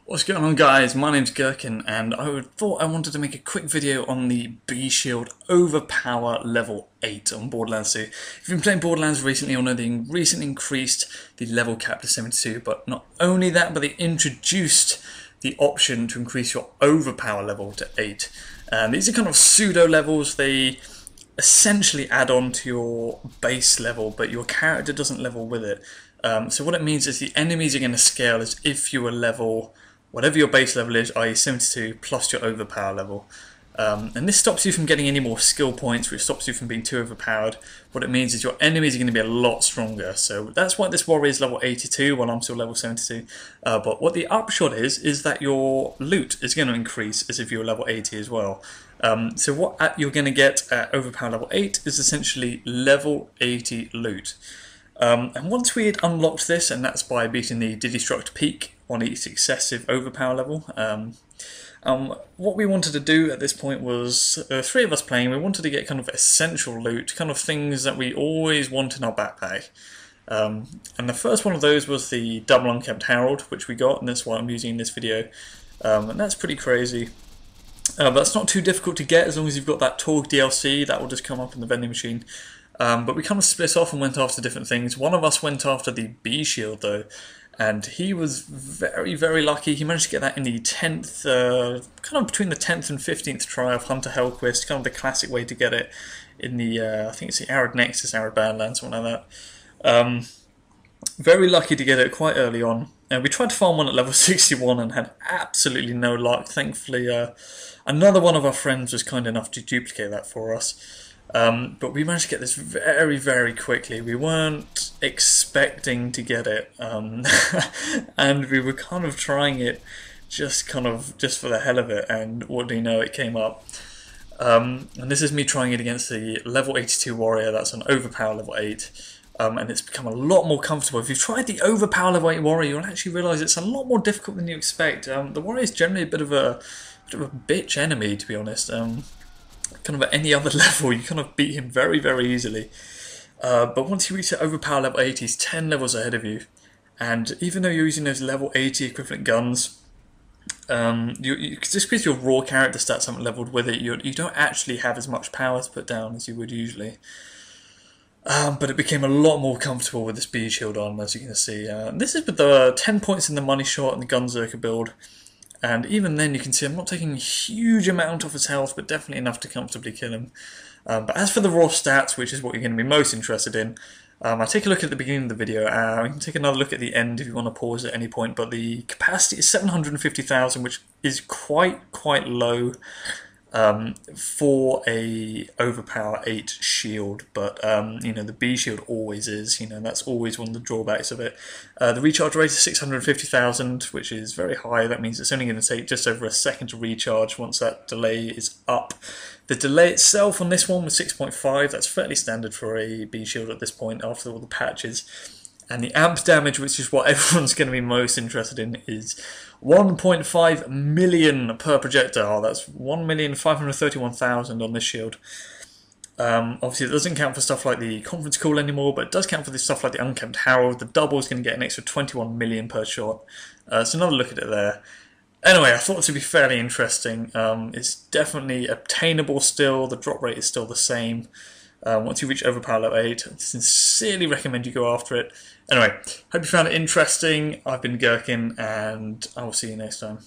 What's going on, guys? My name's Gherkin and thought I wanted to make a quick video on the B Shield Overpower level 8 on Borderlands 2. If you've been playing Borderlands recently, you'll know they recently increased the level cap to 72, but not only that, but they introduced the option to increase your Overpower level to 8. These are kind of pseudo levels. They essentially add on to your base level, but your character doesn't level with it. So what it means is the enemies are going to scale as if you were level whatever your base level is, i.e. 72 plus your overpower level. And this stops you from getting any more skill points, which stops you from being too overpowered. What it means is your enemies are going to be a lot stronger. So that's why this warrior is level 82 while I'm still level 72. But what the upshot is that your loot is going to increase as if you were level 80 as well. So what you're going to get at overpower level 8 is essentially level 80 loot. And once we had unlocked this, and that's by beating the Destruct peak on each successive overpower level, what we wanted to do at this point was, three of us playing, we wanted to get kind of essential loot, kind of things that we always want in our backpack. And the first one of those was the double unkempt Herald, which we got, and that's why I'm using in this video. And that's pretty crazy. But that's not too difficult to get as long as you've got that Torg DLC, that will just come up in the vending machine. But we kind of split off and went after different things. One of us went after the B Shield though, and he was very, very lucky. He managed to get that in the 10th, kind of between the 10th and 15th try of Hunter Hellquist, kind of the classic way to get it in the, I think it's the Arid Nexus, Arid Badlands, something like that. Very lucky to get it quite early on. We tried to farm one at level 61 and had absolutely no luck. Thankfully, another one of our friends was kind enough to duplicate that for us. But we managed to get this very, very quickly. We weren't expecting to get it, and we were kind of trying it just for the hell of it, and what do you know, it came up. And this is me trying it against the level 82 warrior, that's an overpower level 8, and it's become a lot more comfortable. If you've tried the overpower level 8 warrior, you'll actually realise it's a lot more difficult than you expect. The warrior is generally a bit of a bitch enemy, to be honest. Kind of at any other level, you kind of beat him very, very easily. But once you reach the overpower level 80, he's 10 levels ahead of you. And even though you're using those level 80 equivalent guns, just because your raw character stats haven't leveled with it, you don't actually have as much power to put down as you would usually. But it became a lot more comfortable with this B Shield on, as you can see. This is with the 10 points in the money shot and the Gunzerker build. And even then you can see I'm not taking a huge amount off his health, but definitely enough to comfortably kill him. But as for the raw stats, which is what you're going to be most interested in, I'll take a look at the beginning of the video. You can take another look at the end if you want to pause at any point, but the capacity is 750,000, which is quite low for a Overpower 8 shield, but you know, the B Shield always is, you know, that's always one of the drawbacks of it. The recharge rate is 650,000, which is very high. That means it's only going to take just over a second to recharge once that delay is up. The delay itself on this one was 6.5, that's fairly standard for a B Shield at this point after all the patches. And the amp damage, which is what everyone's going to be most interested in, is 1.5 million per projectile. That's 1,531,000 on this shield. Obviously, it doesn't count for stuff like the conference call anymore, but it does count for this stuff like the unkempt Herald. The double is going to get an extra 21 million per shot. So another look at it there. Anyway, I thought it would be fairly interesting. It's definitely obtainable still. The drop rate is still the same. Once you reach overpower level 8, I sincerely recommend you go after it. Anyway, hope you found it interesting. I've been Gherkin, and I will see you next time.